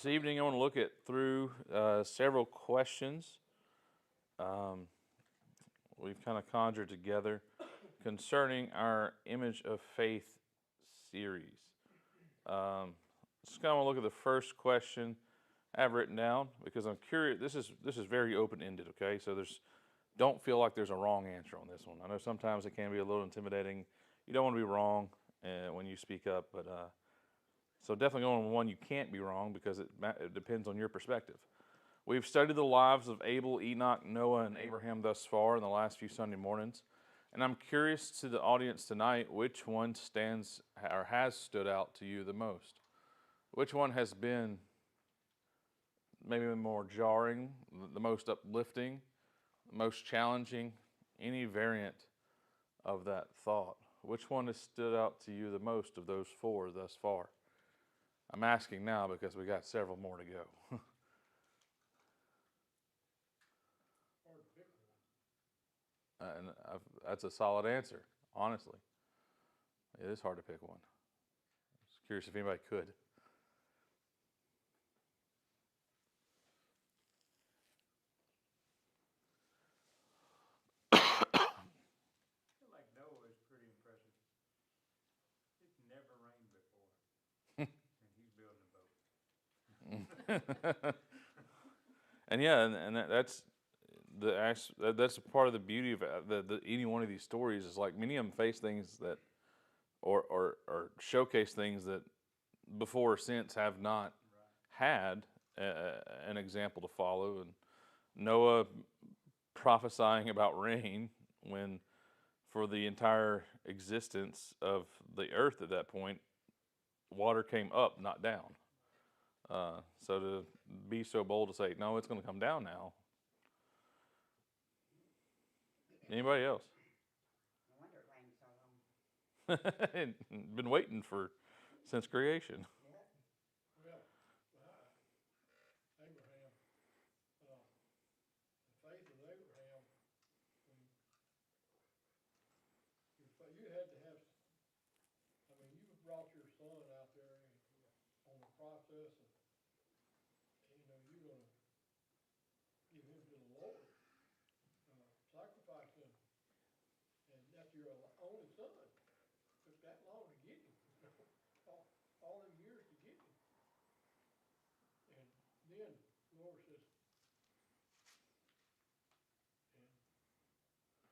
This evening, I want to look at through several questions we've kind of conjured together concerning our Image of Faith series. Just kind of want to look at the first question I have written down because I'm curious. This is very open ended. Okay, so don't feel like there's a wrong answer on this one. I know sometimes it can be a little intimidating. You don't want to be wrong when you speak up, but so definitely going on one you can't be wrong because it depends on your perspective. We've studied the lives of Abel, Enoch, Noah, and Abraham thus far in the last few Sunday mornings. And I'm curious to the audience tonight, which one stands or has stood out to you the most? Which one has been maybe the more jarring, the most uplifting, the most challenging, any variant of that thought? Which one has stood out to you the most of those four thus far? I'm asking now because we got several more to go. And that's a solid answer, honestly. It is hard to pick one. I was curious if anybody could. I feel like Noah is pretty impressive. It's never rained before, and he's building a boat. And yeah, and that's that's a part of the beauty of any one of these stories is like many of them face things that or showcase things that before or since have not had an example to follow. And Noah prophesying about rain when for the entire existence of the earth at that point, water came up, not down. So to be so bold to say, no, it's going to come down now. Anybody else? No wonder it rained so long. Been waiting for since creation. Yeah. Well, Abraham, the faith of Abraham, when you had to have, I mean, you brought your son out there on the process of, you're going to give him to the Lord, sacrifice him, and that's your only son. Took that long to get him, all them years to get him. And then the Lord says, and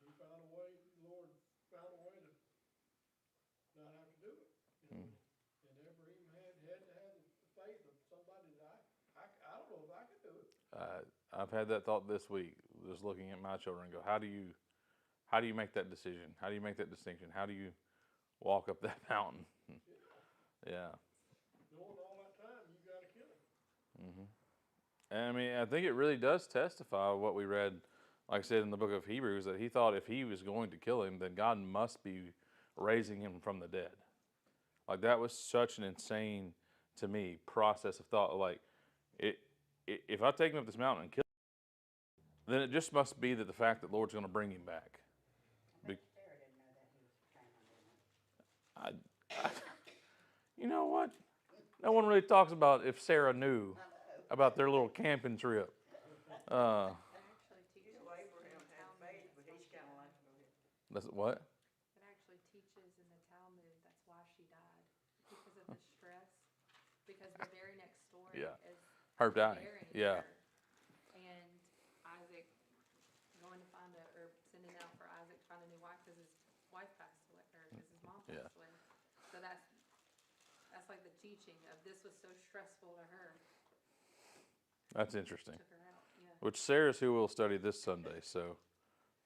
he found a way, the Lord found a way to not have to do it. Hmm. And Abraham had to have the faith of somebody that I don't know if I could do it. I've had that thought this week, just looking at my children and go, how do you make that decision? How do you make that distinction? How do you walk up that mountain? Yeah. Knowing all that time, you got to kill him. Hmm. And I mean, I think it really does testify what we read, like I said in the book of Hebrews, that he thought if he was going to kill him, then God must be raising him from the dead. Like that was such an insane, to me, process of thought. Like, if I take him up this mountain and kill him, then it just must be that the fact that the Lord's going to bring him back. I bet Sarah didn't know that he was planning on doing that. I, you know what? No one really talks about if Sarah knew I know. about their little camping trip. Uh, It actually teaches You know, in Abraham the had Talmud. faith, but he's kind of like, go ahead. that's what? It actually teaches in the Talmud that's why she died because of the stress. Because the very next story Yeah. is Her dying. burying Yeah. her, and Isaac going to find or sending out for Isaac to find a new wife because his wife passed away or because his mom passed Yeah. away. So that's like the teaching of this was so stressful to her. That's interesting. Took her out. Yeah. Which Sarah's who we'll study this Sunday. So,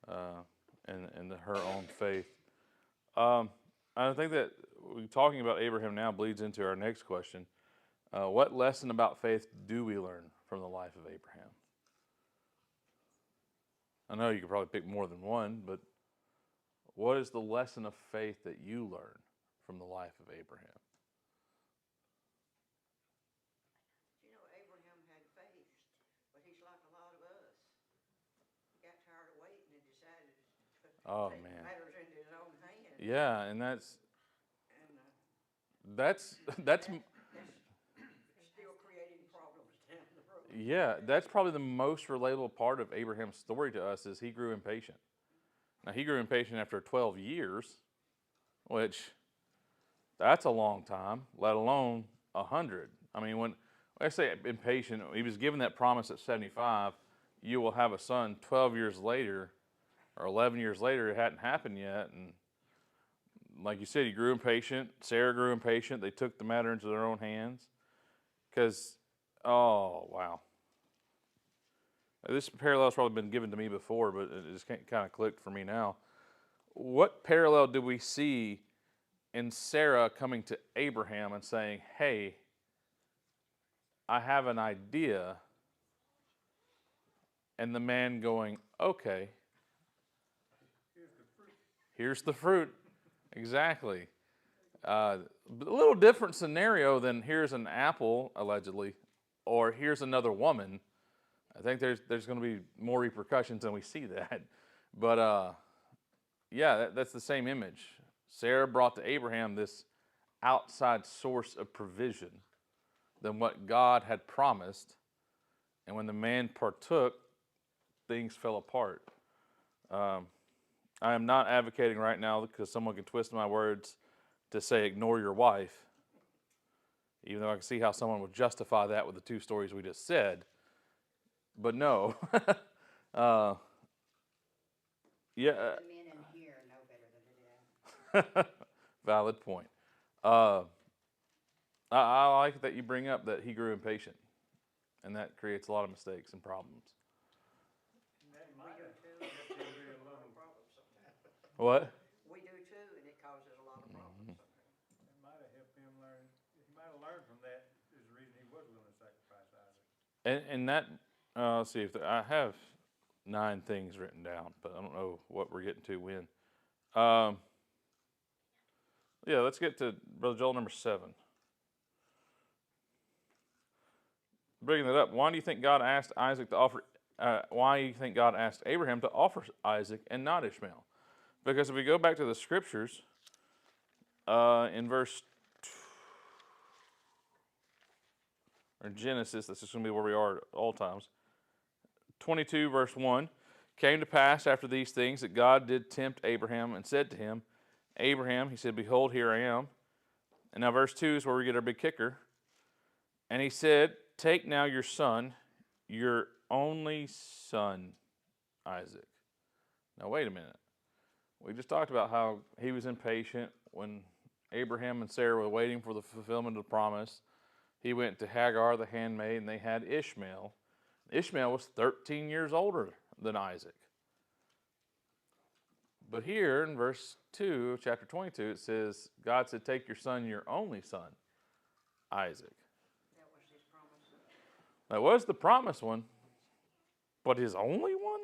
and her own faith. I think that talking about Abraham now bleeds into our next question. What lesson about faith do we learn from the life of Abraham? I know you could probably pick more than one, but what is the lesson of faith that you learn from the life of Abraham? Abraham had faith, but he's like a lot of us. He got tired of waiting and decided to Oh take man. matters into his own hands. Yeah, and that's And that's that's still creating problems Yeah, that's probably the most relatable part of Abraham's story to us is he grew impatient. Now he grew impatient after 12 years, which that's a long time, let alone 100. I mean, when I say impatient, he was given that promise at 75, you will have a son. 12 years later, or 11 years later, it hadn't happened yet, and like you said, he grew impatient. Sarah grew impatient. They took the matter into their own hands. Because, oh, wow. This parallel's probably been given to me before, but it just kind of clicked for me now. What parallel do we see in Sarah coming to Abraham and saying, hey, I have an idea, and the man going, okay, here's the fruit. Exactly. A little different scenario than here's an apple, allegedly, or here's another woman. I think there's going to be more repercussions than we see that. But yeah, that's the same image. Sarah brought to Abraham this outside source of provision than what God had promised. And when the man partook, things fell apart. I am not advocating right now because someone can twist my words to say ignore your wife, even though I can see how someone would justify that with the two stories we just said. But no. Yeah. The men in here know better than to do that. Valid point. I like that you bring up that he grew impatient, and that creates a lot of mistakes and problems. That might have helped him be a little, What? We do too, and it causes a lot of problems sometimes. that might have helped him learn, he might have learned from that, is the reason he was willing to sacrifice Isaac. And that, let's see, I have 9 things written down, but I don't know what we're getting to when. Yeah, let's get to Brother Joel number 7. Bringing that up, why do you think God asked Isaac to offer? Why do you think God asked Abraham to offer Isaac and not Ishmael? Because if we go back to the scriptures, in verse or Genesis, this is going to be where we are at all times. 22 verse 1, came to pass after these things that God did tempt Abraham and said to him, Abraham, he said, behold, here I am. And now verse 2 is where we get our big kicker. And he said, take now your son, your only son, Isaac. Now wait a minute. We just talked about how he was impatient when Abraham and Sarah were waiting for the fulfillment of the promise. He went to Hagar, the handmaid, and they had Ishmael. Ishmael was 13 years older than Isaac. But here in verse 2 of chapter 22, it says, God said, take your son, your only son, Isaac. That was his promise. That was the promised one, but his only one?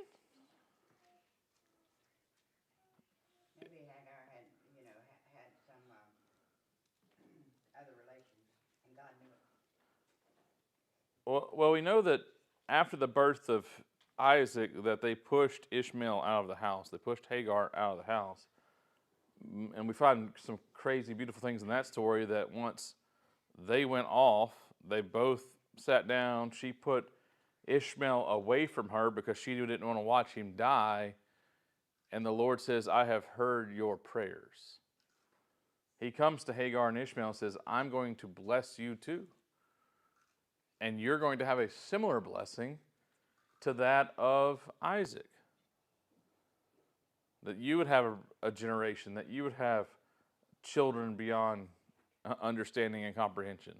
Maybe Hagar had, had some other relations, and God knew it. Well, we know that after the birth of Isaac, that they pushed Ishmael out of the house. They pushed Hagar out of the house. And we find some crazy, beautiful things in that story that once they went off, they both sat down. She put Ishmael away from her because she didn't want to watch him die. And the Lord says, I have heard your prayers. He comes to Hagar and Ishmael and says, I'm going to bless you too. And you're going to have a similar blessing to that of Isaac. That you would have a generation, that you would have children beyond understanding and comprehension.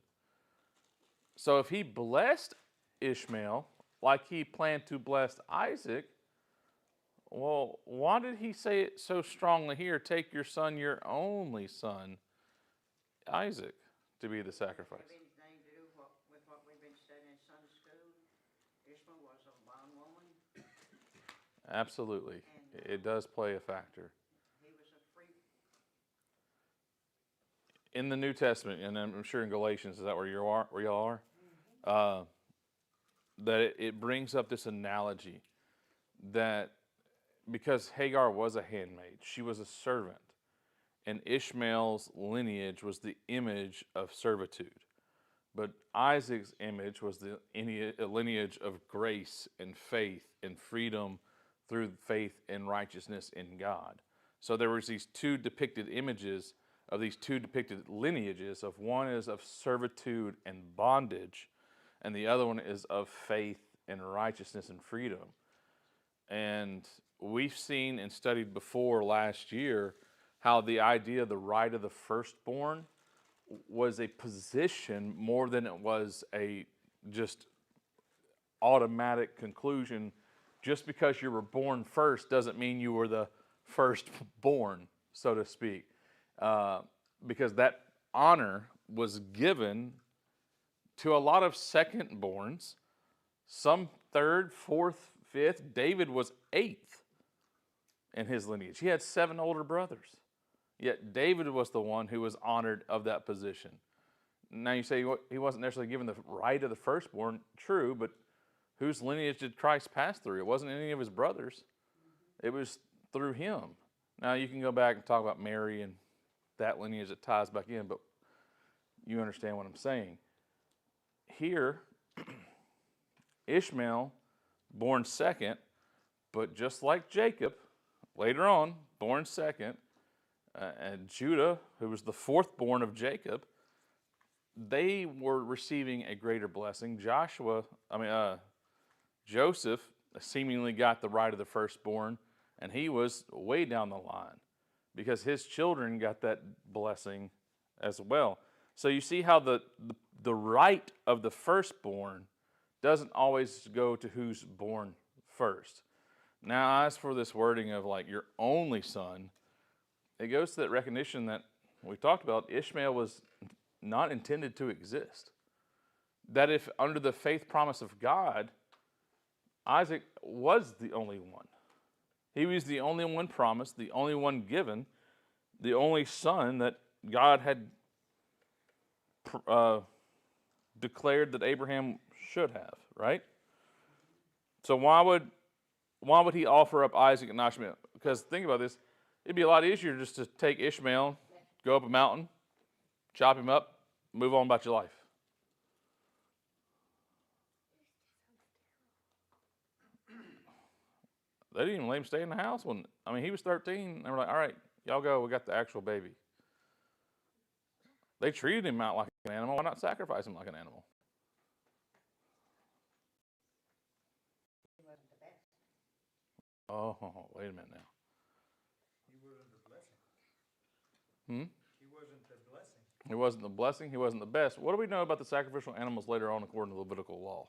So if he blessed Ishmael like he planned to bless Isaac, well, why did he say it so strongly here? Take your son, your only son, Isaac, to be the sacrifice. Have anything to do with what we've been studying in Sunday school? Ishmael was a bondwoman. Absolutely. It does play a factor. He was a free. In the New Testament, and I'm sure in Galatians, is that where you are? Where y'all are? Mm-hmm. That it brings up this analogy that because Hagar was a handmaid, she was a servant, and Ishmael's lineage was the image of servitude. But Isaac's image was the lineage of grace and faith and freedom through faith and righteousness in God. So there was these two depicted images of these two depicted lineages. Of one is of servitude and bondage, and the other one is of faith and righteousness and freedom. And we've seen and studied before last year how the idea of the right of the firstborn was a position more than it was a just automatic conclusion. Just because you were born first doesn't mean you were the firstborn, so to speak, because that honor was given to a lot of secondborns, some third, fourth, fifth. David was eighth in his lineage. He had 7 older brothers. Yet David was the one who was honored of that position. Now you say he wasn't necessarily given the right of the firstborn. True, but whose lineage did Christ pass through? It wasn't any of his brothers. It was through him. Now you can go back and talk about Mary and that lineage that ties back in, but you understand what I'm saying. Here, Ishmael, born second, but just like Jacob, later on, born second, and Judah, who was the fourth born of Jacob, they were receiving a greater blessing. Joseph seemingly got the right of the firstborn, and he was way down the line because his children got that blessing as well. So you see how the right of the firstborn doesn't always go to who's born first. Now, as for this wording of like your only son, it goes to that recognition that we talked about. Ishmael was not intended to exist. That if under the faith promise of God, Isaac was the only one. He was the only one promised, the only one given, the only son that God had declared that Abraham should have, right? So why would he offer up Isaac and not Ishmael? Because think about this. It'd be a lot easier just to take Ishmael, go up a mountain, chop him up, move on about your life. They didn't even let him stay in the house he was 13. They were like, all right, y'all go, we got the actual baby. They treated him out like an animal. Why not sacrifice him like an animal? He wasn't the best. Oh, wait a minute now. He wasn't the blessing. Hmm? He wasn't the blessing. He wasn't the blessing. He wasn't the best. What do we know about the sacrificial animals later on according to the Levitical law?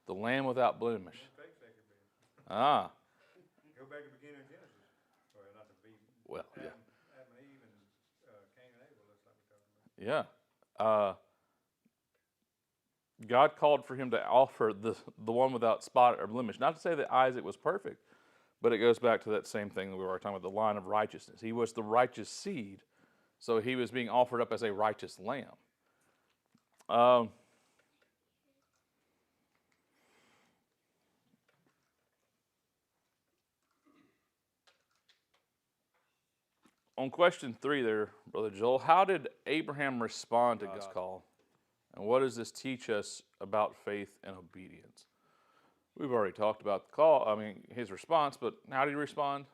The lamb without blemish. No fake sacrifice. Ah, Go back to the beginning of Genesis. Well, not the beginning. well, yeah. Adam and Eve and Cain and Abel, that's like we're talking about. Yeah. God called for him to offer the one without spot or blemish. Not to say that Isaac was perfect, but it goes back to that same thing that we were talking about, the line of righteousness. He was the righteous seed, so he was being offered up as a righteous lamb. On question 3 there, Brother Joel, how did Abraham respond to God's call? And what does this teach us about faith and obedience? We've already talked about the call, his response, but how did he respond?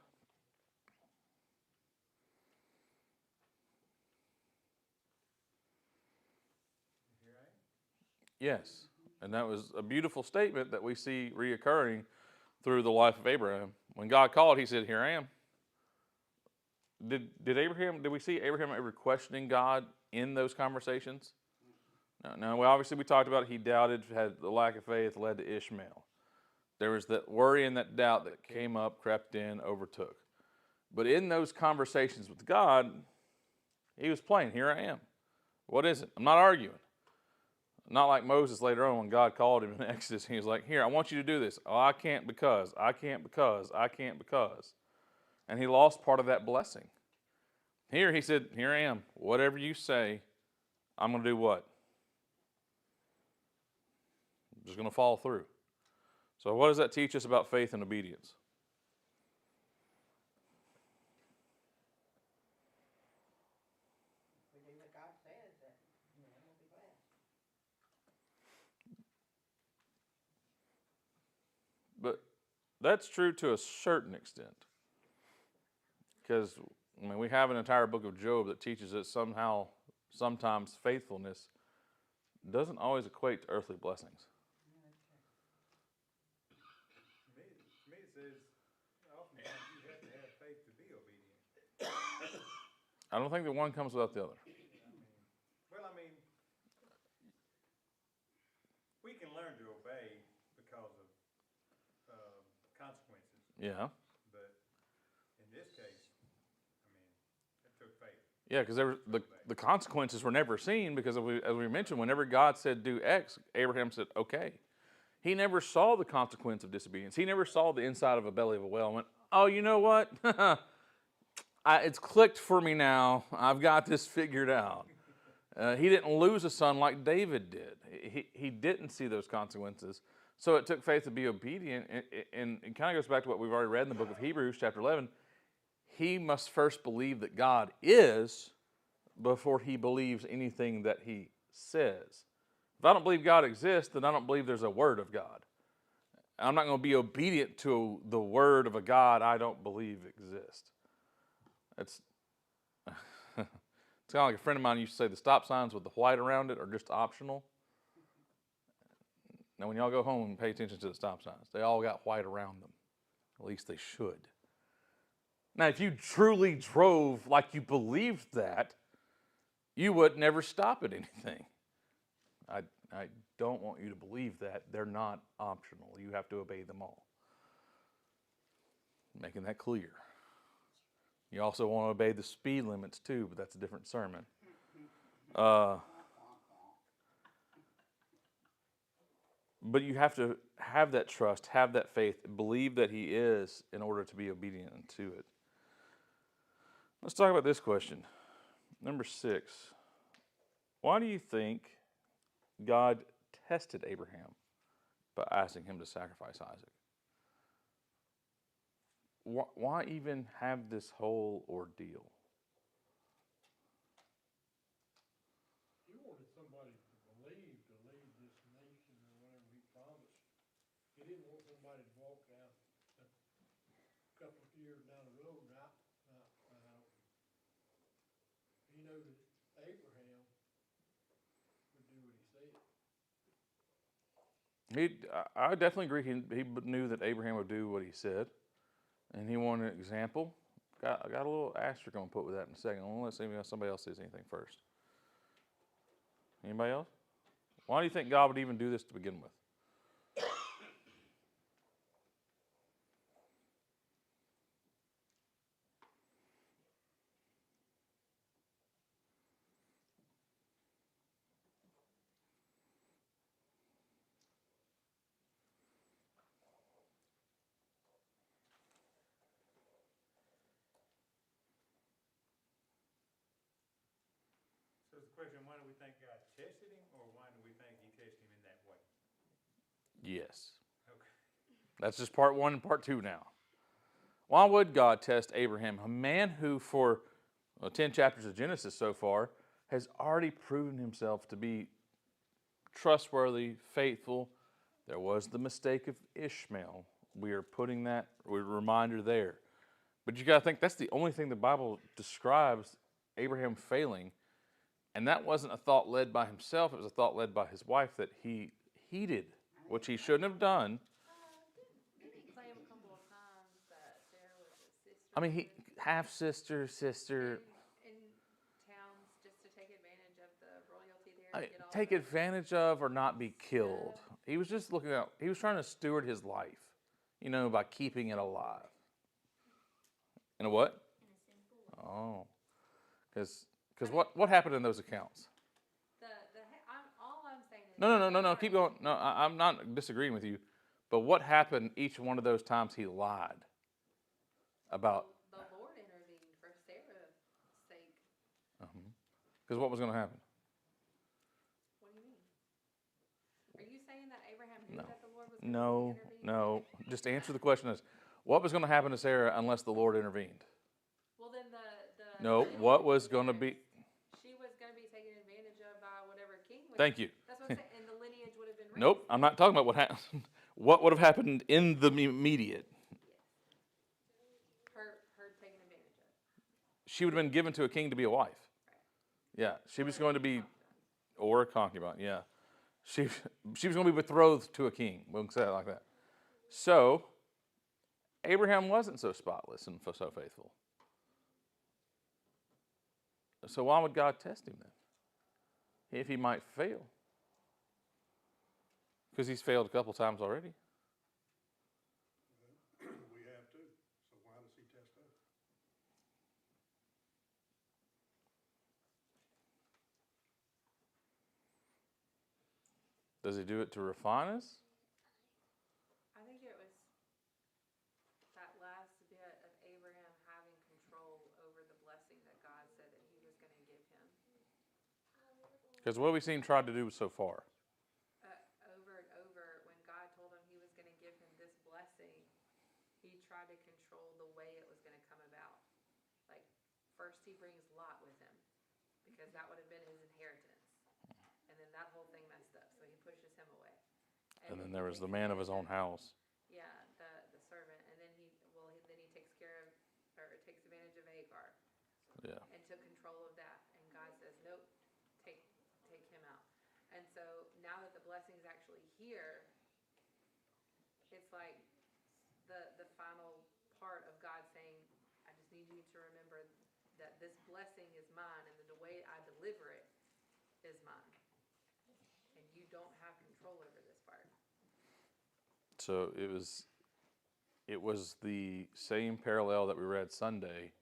Here I am. Yes. And that was a beautiful statement that we see reoccurring through the life of Abraham. When God called, he said, here I am. Did we see Abraham ever questioning God in those conversations? No. Well, obviously we talked about he doubted, had the lack of faith led to Ishmael. There was that worry and that doubt that came up, crept in, overtook. But in those conversations with God, he was plain, here I am. What is it? I'm not arguing. Not like Moses later on when God called him in Exodus. He was like, here, I want you to do this. Oh, I can't because. And he lost part of that blessing. Here he said, here I am. Whatever you say, I'm going to do what? I'm just going to follow through. So what does that teach us about faith and obedience? We do what God says. That's true to a certain extent. Because, I mean, we have an entire book of Job that teaches that sometimes faithfulness doesn't always equate to earthly blessings. To me it says, oftentimes you have to have faith to be obedient. I don't think that one comes without the other. I mean, we can learn to obey because of consequences, Yeah. but in this case, I mean, it took faith. Yeah, because the consequences were never seen because, as we mentioned, whenever God said do X, Abraham said, okay. He never saw the consequence of disobedience. He never saw the inside of a belly of a whale and went, oh, you know what? It's clicked for me now. I've got this figured out. He didn't lose a son like David did. He didn't see those consequences. So it took faith to be obedient. And it kind of goes back to what we've already read in the book of Hebrews, chapter 11. He must first believe that God is before he believes anything that he says. If I don't believe God exists, then I don't believe there's a word of God. I'm not going to be obedient to the word of a God I don't believe exists. It's kind of like a friend of mine used to say the stop signs with the white around it are just optional. Now, when y'all go home and pay attention to the stop signs, they all got white around them. At least they should. Now, if you truly drove like you believed that, you would never stop at anything. I don't want you to believe that. They're not optional. You have to obey them all. Making that clear. You also want to obey the speed limits too, but that's a different sermon. But you have to have that trust, have that faith, believe that he is in order to be obedient to it. Let's talk about this question. Number 6. Why do you think God tested Abraham by asking him to sacrifice Isaac? Why even have this whole ordeal? He wanted somebody to believe to lead this nation or whatever he promised. He didn't want somebody to walk out a couple of years down the road and out. He knew that Abraham would do what he said. I definitely agree. He knew that Abraham would do what he said, and he wanted an example. I got a little asterisk I'm going to put with that in a second. I want to let somebody else says anything first. Anybody else? Why do you think God would even do this to begin with? So it's the question, why do we think God tested him, or why do we think he tested him in that way? Yes. Okay. That's just part 1 and part 2 now. Why would God test Abraham, a man who for 10 chapters of Genesis so far has already proven himself to be trustworthy, faithful? There was the mistake of Ishmael. We are putting that reminder there. But you got to think that's the only thing the Bible describes Abraham failing. And that wasn't a thought led by himself. It was a thought led by his wife that he heeded, which he shouldn't have done. Didn't he claim a couple of times that Sarah was his sister? I mean, he half-sister, sister. In towns just to take advantage of the royalty there. To get all Take the, advantage of or not be killed. He was just looking out. He was trying to steward his life, by keeping it alive. In a what? In a sinful way. Oh, because what happened in those accounts? All I'm saying is. No. Keep going. No, I'm not disagreeing with you. But what happened each one of those times he lied about? The Lord intervened for Sarah's sake. Because what was going to happen? What do you mean? Are you saying that Abraham knew No. that the Lord was going to intervene? No. Just answer the question is, what was going to happen to Sarah unless the Lord intervened? Well, then the No, what was going to be? She was going to be taken advantage of by whatever king was. Thank you. That's what I'm saying. And the lineage would have been raised. Nope, I'm not talking about what happened. What would have happened in the immediate? she would have been given to a king to be a wife. Yeah, she was going to be, or a concubine. Yeah, she was going to be betrothed to a king. We'll say it like that. So Abraham wasn't so spotless and so faithful. So why would God test him then? If he might fail. Because he's failed a couple times already. We have to, so why does he test us? Does he do it to refine us? I think it was that last bit of Abraham having control over the blessing that God said that he was going to give him. Because what we've seen tried to do so far. Over and over, when God told him he was going to give him this blessing, he tried to control the way it was going to come about. Like, first he brings Lot with him, because that would have been his inheritance. And then that whole thing messed up, so he pushes him away. And then he there was the takes man of his own advantage house. Yeah, the servant, and then he takes care of, or takes advantage of Hagar. Yeah. And took control of that, and God says, nope, take him out. And so now that the blessing's actually here, it's like the final part of God saying, I just need you to remember that this blessing is mine, and the way I deliver it is mine. And you don't have control over this part. So it was the same parallel that we read Sunday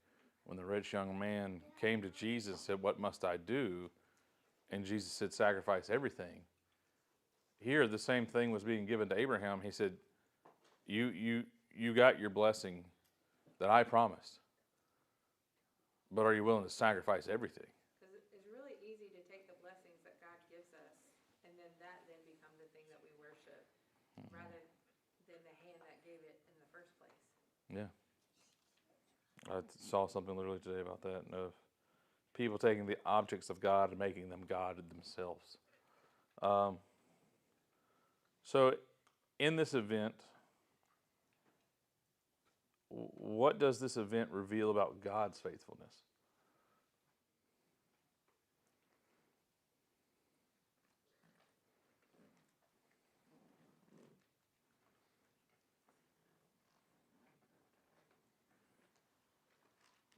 when the rich young man came to Jesus and said, what must I do? And Jesus said, sacrifice everything. Here, the same thing was being given to Abraham. He said, you got your blessing that I promised, but are you willing to sacrifice everything? Because it's really easy to take the blessings that God gives us, and then that then become the thing that we worship, rather than the hand that gave it in the first place. Yeah. I saw something literally today about that, of people taking the objects of God and making them God themselves. So in this event, what does this event reveal about God's faithfulness?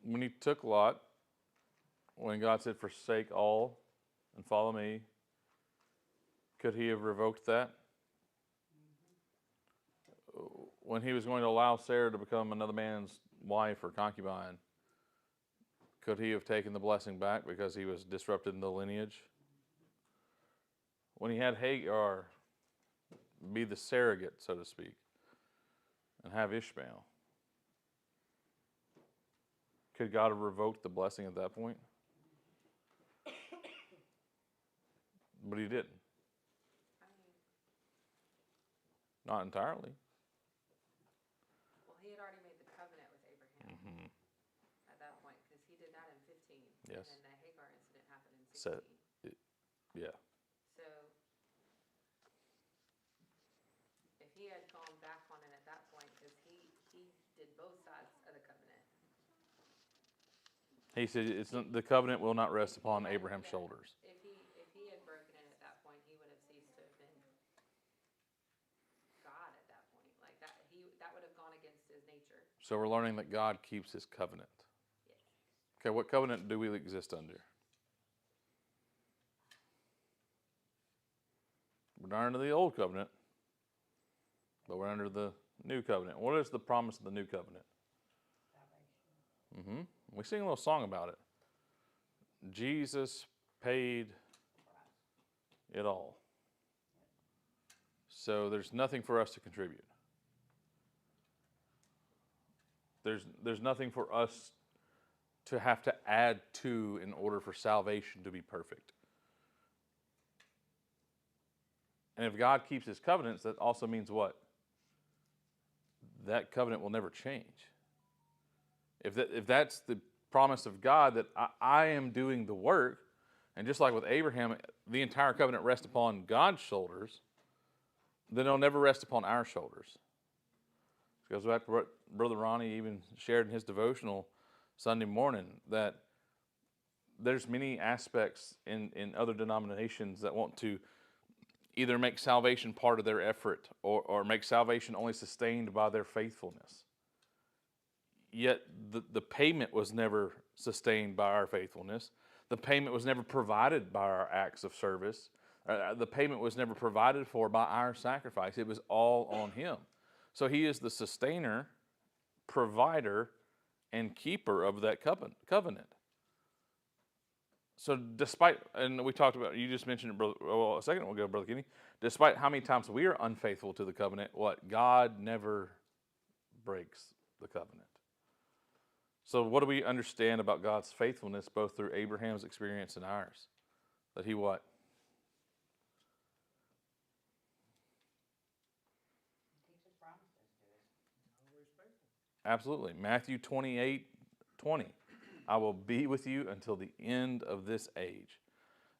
When he took Lot, when God said, forsake all and follow me, could he have revoked that? When he was going to allow Sarah to become another man's wife or concubine, could he have taken the blessing back because he was disrupted in the lineage? When he had Hagar be the surrogate, so to speak, and have Ishmael, could God have revoked the blessing at that point? But he didn't. I mean, Not entirely. well, he had already made the covenant with Abraham Mm-hmm. at that point, because he did that in 15. Yes. And then the Hagar incident happened in 16. So, yeah. So if he had gone back on it at that point, because he did both sides of the covenant. He said, the covenant will not rest upon He had- Abraham's yeah, shoulders. If he had broken it at that point, he would have ceased to have been God at that point. Like that would have gone against his nature. So we're learning that God keeps his covenant. Yes. Okay, what covenant do we exist under? We're not under the old covenant, but we're under the new covenant. What is the promise of the new covenant? Mm-hmm. We sing a little song about it. Jesus paid it all. So there's nothing for us to contribute. There's nothing for us to have to add to in order for salvation to be perfect. And if God keeps his covenants, that also means what? That covenant will never change. If that's the promise of God, that I am doing the work, and just like with Abraham, the entire covenant rests upon God's shoulders, then it'll never rest upon our shoulders. It goes back to what Brother Ronnie even shared in his devotional. Sunday morning, that there's many aspects in other denominations that want to either make salvation part of their effort or make salvation only sustained by their faithfulness. Yet the payment was never sustained by our faithfulness. The payment was never provided by our acts of service. The payment was never provided for by our sacrifice. It was all on Him. So He is the sustainer, provider, and keeper of that covenant. So despite, and we talked about, you just mentioned it, a second ago, Brother Kenny, despite how many times we are unfaithful to the covenant, God never breaks the covenant. So what do we understand about God's faithfulness, both through Abraham's experience and ours? That He what? Keeps his promises to us. Always faithful. Absolutely. Matthew 28:20. I will be with you until the end of this age.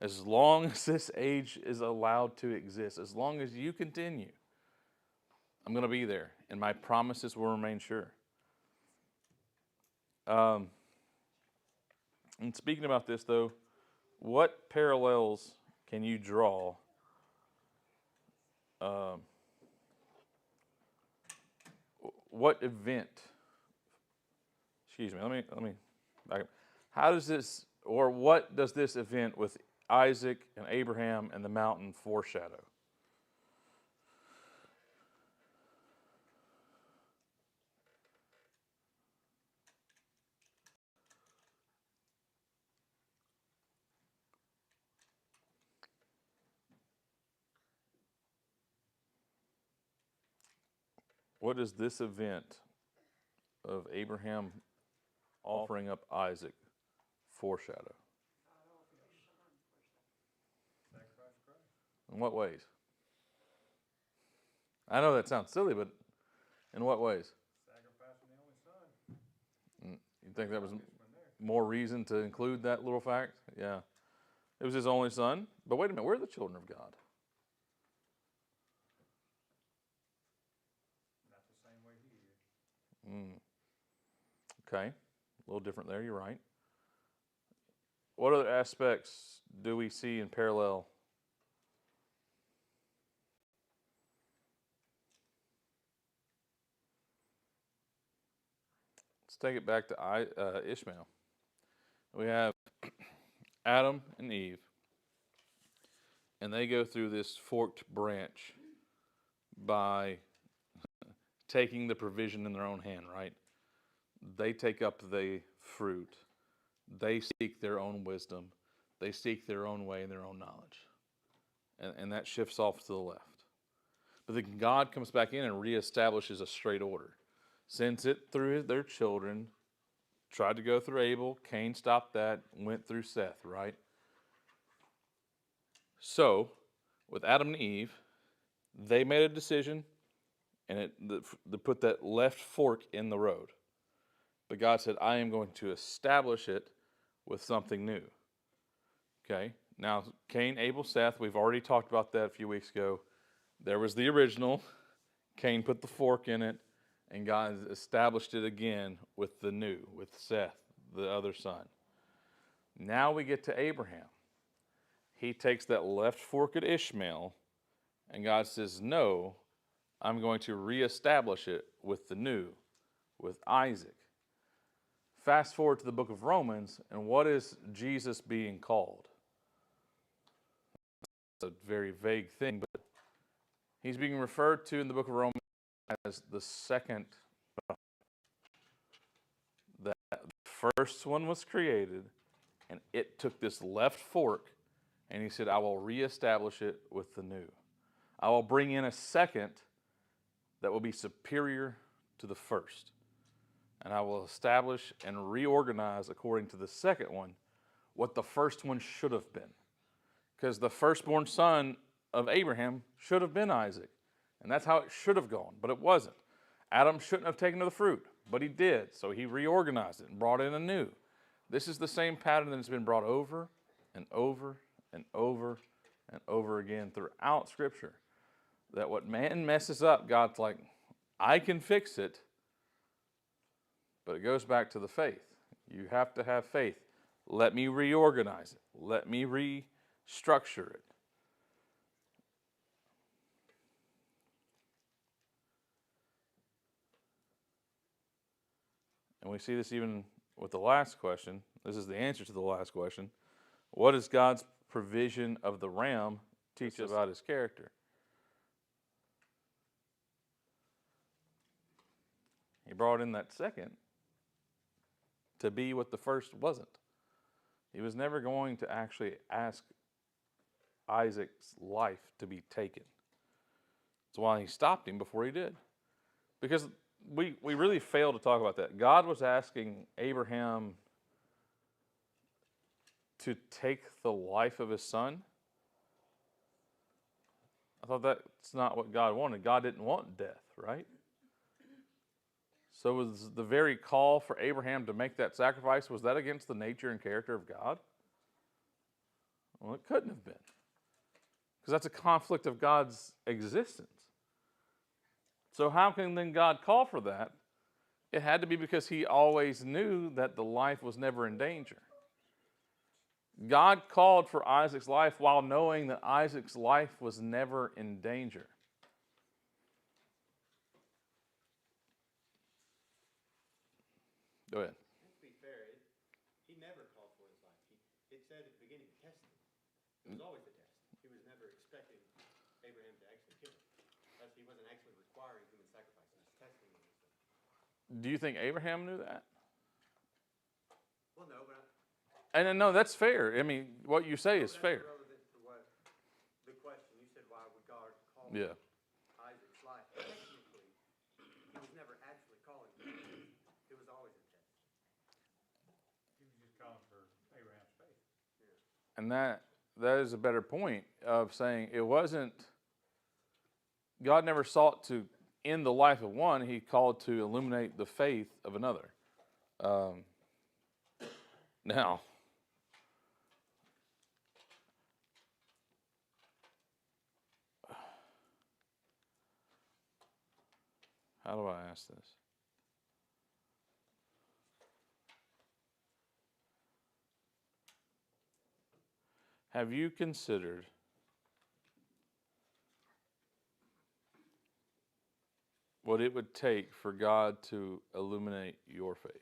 As long as this age is allowed to exist, as long as you continue, I'm going to be there, and my promises will remain sure. And speaking about this, though, what parallels can you draw what event? Excuse me. Let me back up. How does this, or what does this event with Isaac and Abraham and the mountain foreshadow? What does this event of Abraham offering up Isaac foreshadow? Sacrifice Christ. In what ways? I know that sounds silly, but in what ways? Sacrificing the only son. You think that was Obvious one there. more reason to include that little fact? Yeah. It was his only son. But wait a minute, we're the children of God. Not the same way he is. Okay. A little different there, you're right. What other aspects do we see in parallel? Let's take it back to Ishmael. We have Adam and Eve, and they go through this forked branch by taking the provision in their own hand, right? They take up the fruit. They seek their own wisdom. They seek their own way and their own knowledge. And that shifts off to the left. But then God comes back in and reestablishes a straight order. Sends it through their children. Tried to go through Abel. Cain stopped that. Went through Seth, right? So, with Adam and Eve, they made a decision, and they put that left fork in the road. But God said, I am going to establish it with something new. Okay, now Cain, Abel, Seth, we've already talked about that a few weeks ago. There was the original. Cain put the fork in it, and God established it again with the new, with Seth, the other son. Now we get to Abraham. He takes that left fork at Ishmael, and God says, no, I'm going to reestablish it with the new, with Isaac. Fast forward to the book of Romans, and what is Jesus being called? It's a very vague thing, but he's being referred to in the book of Romans as the second. The first one was created, and it took this left fork, and he said, I will reestablish it with the new. I will bring in a second that will be superior to the first. And I will establish and reorganize according to the second one what the first one should have been. Because the firstborn son of Abraham should have been Isaac. And that's how it should have gone, but it wasn't. Adam shouldn't have taken of the fruit, but he did. So he reorganized it and brought in a new. This is the same pattern that has been brought over and over and over and over again throughout Scripture. That what man messes up, God's like, I can fix it. But it goes back to the faith. You have to have faith. Let me reorganize it. Let me restructure it. And we see this even with the last question. This is the answer to the last question. What does God's provision of the ram teach us about his character? He brought in that second to be what the first wasn't. He was never going to actually ask Isaac's life to be taken. That's why he stopped him before he did. Because we really fail to talk about that. God was asking Abraham to take the life of his son. I thought that's not what God wanted. God didn't want death, right? So was the very call for Abraham to make that sacrifice, was that against the nature and character of God? Well, it couldn't have been. Because that's a conflict of God's existence. So how can then God call for that? It had to be because he always knew that the life was never in danger. God called for Isaac's life while knowing that Isaac's life was never in danger. Go ahead. To be fair, he never called for his life. It said at the beginning, testing. It was always a test. He was never expecting Abraham to actually kill him. Thus, he wasn't actually requiring human sacrifice. He was testing him. Do you think Abraham knew that? Well, no, but And no, that's fair. I mean, what you say is that's fair. relevant to what the question you said. Why would God call Yeah. Isaac's life? Technically, he was never actually calling for it. It was always a test. He was just calling for Abraham's faith. And that is a better point of saying it wasn't, God never sought to end the life of one, he called to illuminate the faith of another. Now, how do I ask this? Have you considered what it would take for God to illuminate your faith?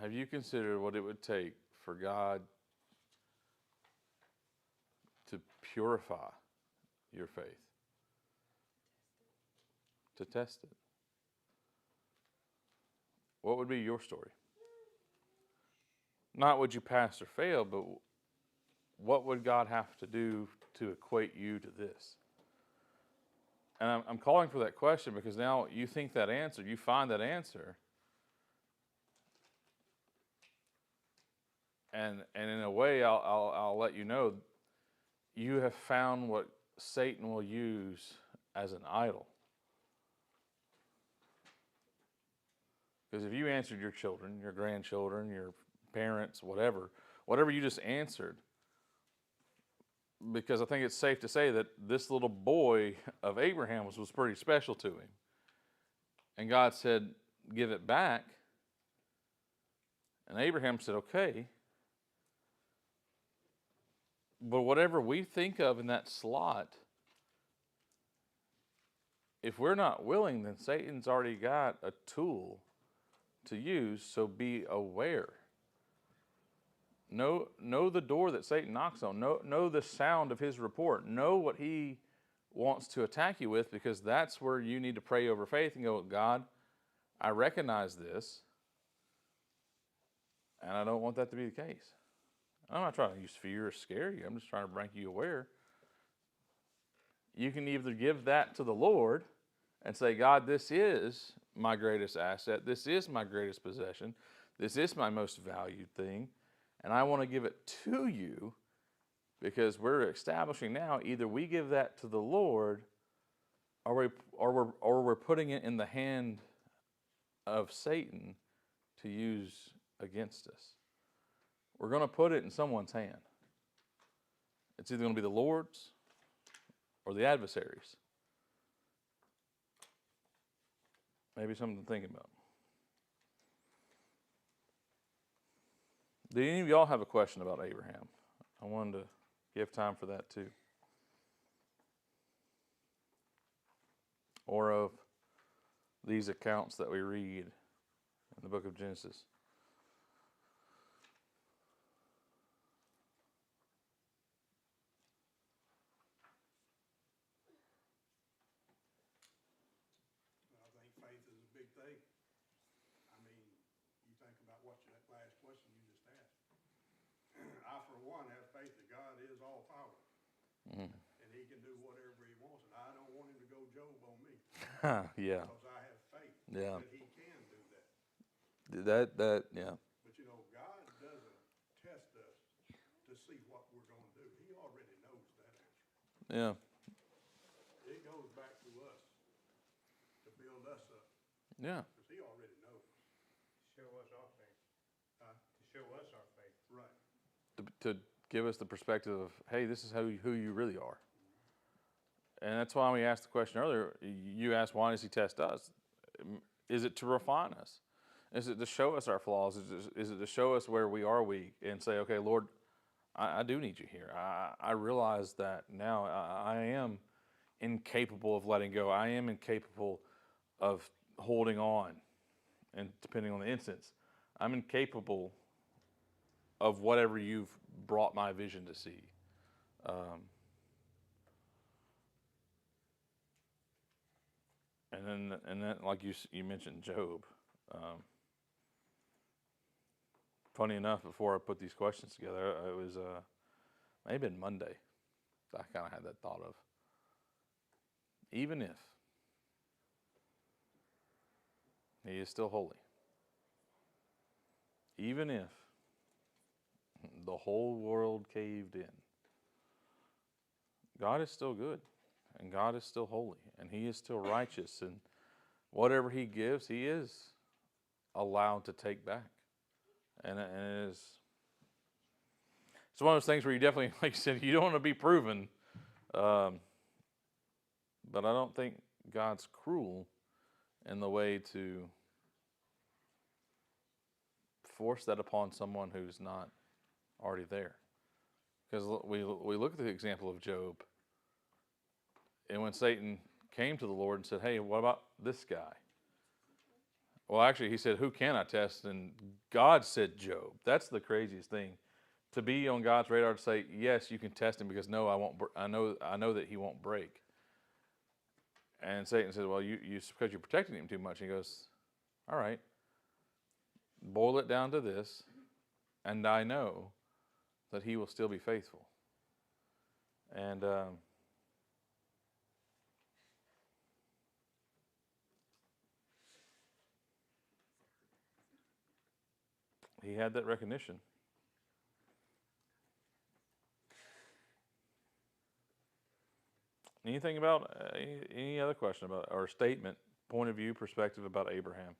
Have you considered what it would take for God to purify your faith? To test it? What would be your story? Not would you pass or fail, but what would God have to do to equate you to this? And I'm calling for that question because now you think that answer, you find that answer, and in a way, I'll let you know, you have found what Satan will use as an idol. Because if you answered your children, your grandchildren, your parents, whatever you just answered, because I think it's safe to say that this little boy of Abraham was pretty special to him. And God said, give it back. And Abraham said, okay. But whatever we think of in that slot, if we're not willing, then Satan's already got a tool to use, so be aware. Know the door that Satan knocks on. Know the sound of his report. Know what he wants to attack you with, because that's where you need to pray over faith and go, God, I recognize this, and I don't want that to be the case. I'm not trying to use fear or scare you. I'm just trying to bring you aware. You can either give that to the Lord and say, God, this is my greatest asset. This is my greatest possession. This is my most valued thing. And I want to give it to you, because we're establishing now either we give that to the Lord or we're putting it in the hand of Satan to use against us. We're going to put it in someone's hand. It's either going to be the Lord's or the adversaries? Maybe something to think about. Do any of y'all have a question about Abraham? I wanted to give time for that too. Or of these accounts that we read in the book of Genesis. I think faith is a big thing. I mean, you think about what that last question you just asked. I, for one, have faith that God is all powerful. Mm. And he can do whatever he wants. And I don't want him to go Job on me. Yeah. Because I have faith Yeah. that he can do that. Yeah. But you know, God doesn't test us to see what we're going to do. He already knows that answer. Yeah. It goes back to us to build us up. Yeah. Because he already knows. Show us our faith. Huh? To show us our faith. Right. To give us the perspective of, hey, this is who you really are. And that's why we asked the question earlier. You asked, why does he test us? Is it to refine us? Is it to show us our flaws? Is it to show us where we are weak and say, okay, Lord, I do need you here. I realize that now I am incapable of letting go. I am incapable of holding on. And depending on the instance, I'm incapable of whatever you've brought my vision to see. And then, like you mentioned, Job. Funny enough, before I put these questions together, it was maybe been Monday. I kind of had that thought of, even if he is still holy, even if the whole world caved in, God is still good, and God is still holy, and he is still righteous, and whatever he gives, he is allowed to take back. And it is, it's one of those things where you definitely, like you said, you don't want to be proven. But I don't think God's cruel in the way to force that upon someone who's not already there. Because we look at the example of Job, and when Satan came to the Lord and said, hey, what about this guy? Well, actually, he said, who can I test? And God said Job. That's the craziest thing. To be on God's radar to say, yes, you can test him because no, I won't. I know that he won't break. And Satan said, well, you because you're protecting him too much. And he goes, all right, boil it down to this, and I know that he will still be faithful. And he had that recognition. Anything about any other question about or statement, point of view, perspective about Abraham?